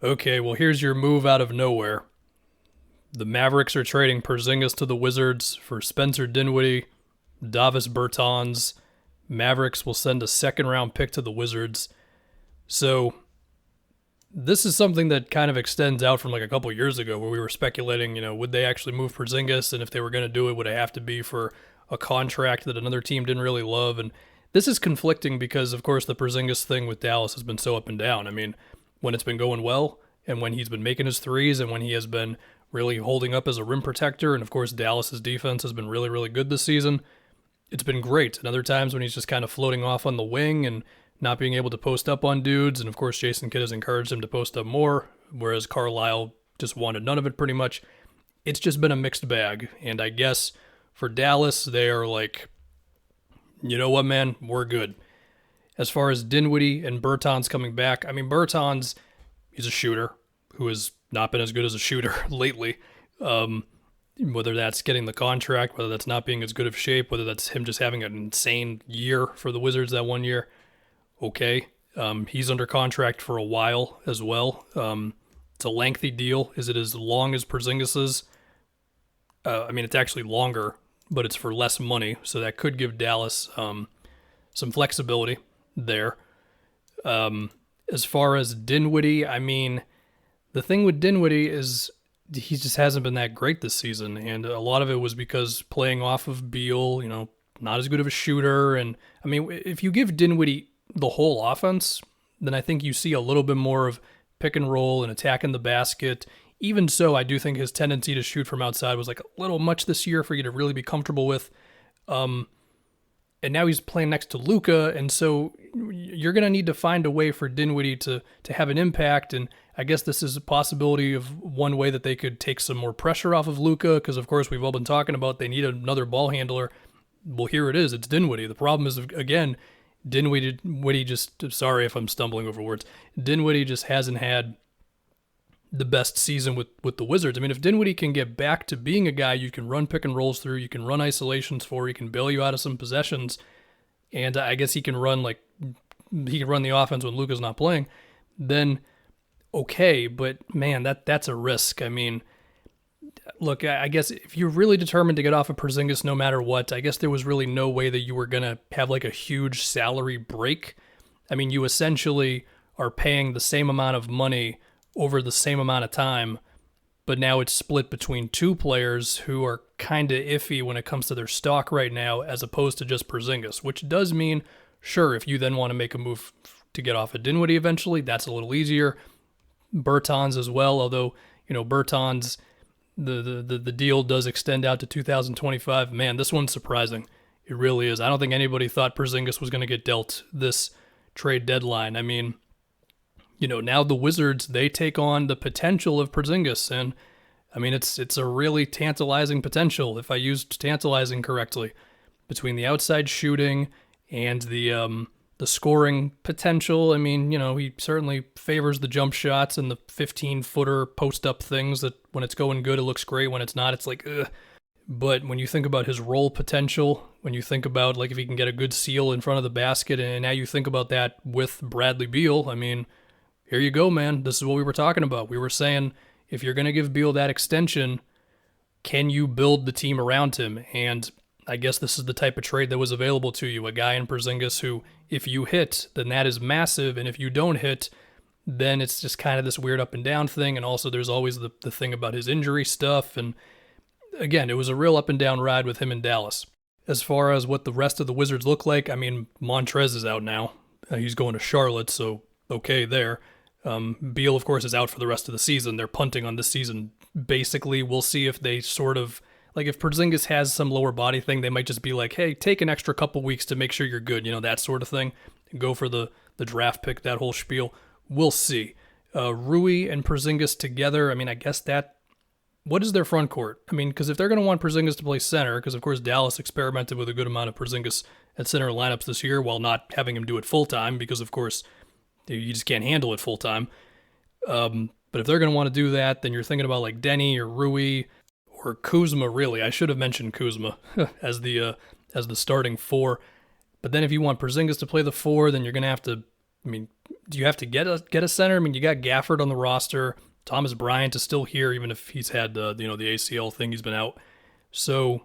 Okay, well, here's your move out of nowhere. The Mavericks are trading Porzingis to the Wizards for Spencer Dinwiddie, Davis Bertans. Mavericks will send a second round pick to the Wizards. So this is something that kind of extends out from like a couple years ago where we were speculating, would they actually move Porzingis? And if they were going to do it, would it have to be for a contract that another team didn't really love? And this is conflicting because, of course, the Porzingis thing with Dallas has been so up and down. I mean, when it's been going well and when he's been making his threes and when he has been really holding up as a rim protector, and of course, Dallas's defense has been really, really good this season, it's been great. And other times when he's just kind of floating off on the wing and not being able to post up on dudes, and of course Jason Kidd has encouraged him to post up more, whereas Carlisle just wanted none of it pretty much. It's just been a mixed bag. And I guess for Dallas, they are like, you know what, man, we're good. As far as Dinwiddie and Bertans coming back, I mean, Bertans, he's a shooter who has not been as good as a shooter lately. Whether that's getting the contract, whether that's not being as good of shape, whether that's him just having an insane year for the Wizards that one year. Okay. He's under contract for a while as well. It's a lengthy deal. Is it as long as Porzingis's? I mean, it's actually longer, but it's for less money. So that could give Dallas some flexibility there. As far as Dinwiddie, I mean, the thing with Dinwiddie is he just hasn't been that great this season. And a lot of it was because playing off of Beal, not as good of a shooter. And I mean, if you give Dinwiddie the whole offense, then I think you see a little bit more of pick and roll and attacking the basket. Even so, I do think his tendency to shoot from outside was like a little much this year for you to really be comfortable with. And now he's playing next to Luka, and so you're going to need to find a way for Dinwiddie to have an impact. And I guess this is a possibility of one way that they could take some more pressure off of Luka, because of course we've all been talking about they need another ball handler. Well, here it is. It's Dinwiddie. The problem is, again, Dinwiddie just, sorry if I'm stumbling over words, Dinwiddie just hasn't had the best season with the Wizards. I mean, if Dinwiddie can get back to being a guy you can run pick and rolls through, you can run isolations for, he can bail you out of some possessions, and I guess he can run the offense when Luka's not playing, then okay, but man, that's a risk. I mean, look, I guess if you're really determined to get off of Porzingis no matter what, I guess there was really no way that you were going to have like a huge salary break. I mean, you essentially are paying the same amount of money over the same amount of time, but now it's split between two players who are kind of iffy when it comes to their stock right now, as opposed to just Porzingis, which does mean, sure, if you then want to make a move to get off of Dinwiddie eventually, that's a little easier. Bertans as well, although, Bertans, the deal does extend out to 2025. Man, this one's surprising. It really is. I don't think anybody thought Porzingis was going to get dealt this trade deadline. I mean, now the Wizards, they take on the potential of Porzingis, and I mean, it's a really tantalizing potential, if I used tantalizing correctly, between the outside shooting and the scoring potential. I mean, he certainly favors the jump shots and the 15-footer post-up things that when it's going good, it looks great. When it's not, it's like, ugh. But when you think about his roll potential, when you think about like if he can get a good seal in front of the basket, and now you think about that with Bradley Beal, I mean, here you go, man. This is what we were talking about. We were saying, if you're going to give Beal that extension, can you build the team around him? And I guess this is the type of trade that was available to you. A guy in Porzingis who, if you hit, then that is massive. And if you don't hit, then it's just kind of this weird up and down thing. And also there's always the thing about his injury stuff. And again, it was a real up and down ride with him in Dallas. As far as what the rest of the Wizards look like, I mean, Montrez is out now. He's going to Charlotte, so okay there. Beal, of course, is out for the rest of the season. They're punting on this season. Basically, we'll see if they sort of, like if Porzingis has some lower body thing, they might just be like, hey, take an extra couple weeks to make sure you're good, that sort of thing. Go for the draft pick, that whole spiel. We'll see. Rui and Porzingis together, I mean, I guess what is their front court? I mean, because if they're going to want Porzingis to play center, because of course Dallas experimented with a good amount of Porzingis at center lineups this year while not having him do it full-time, because of course you just can't handle it full time. But if they're going to want to do that, then you're thinking about like Denny or Rui or Kuzma, really. I should have mentioned Kuzma as the starting four. But then if you want Porzingis to play the four, then you're going to have to, I mean, do you have to get a center? I mean, you got Gafford on the roster. Thomas Bryant is still here, even if he's had the ACL thing. He's been out. So,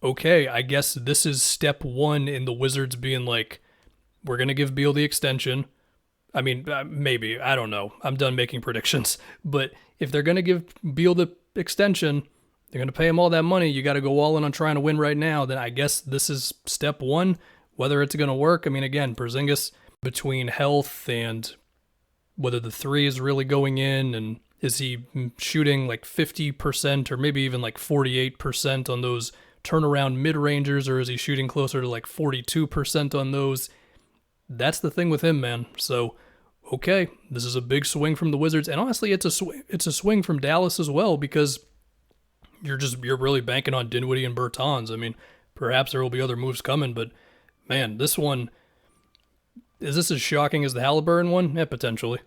okay, I guess this is step one in the Wizards being like, we're going to give Beal the extension. I mean, maybe. I don't know. I'm done making predictions. But if they're going to give Beal the extension, they're going to pay him all that money, you got to go all in on trying to win right now, then I guess this is step one. Whether it's going to work, I mean, again, Porzingis, between health and whether the three is really going in, and is he shooting like 50% or maybe even like 48% on those turnaround mid-rangers, or is he shooting closer to like 42% on those? That's the thing with him, man. So, okay, this is a big swing from the Wizards, and honestly, it's a swing from Dallas as well, because you're really banking on Dinwiddie and Bertans. I mean, perhaps there will be other moves coming, but man, this one, is this as shocking as the Halliburton one? Yeah, potentially.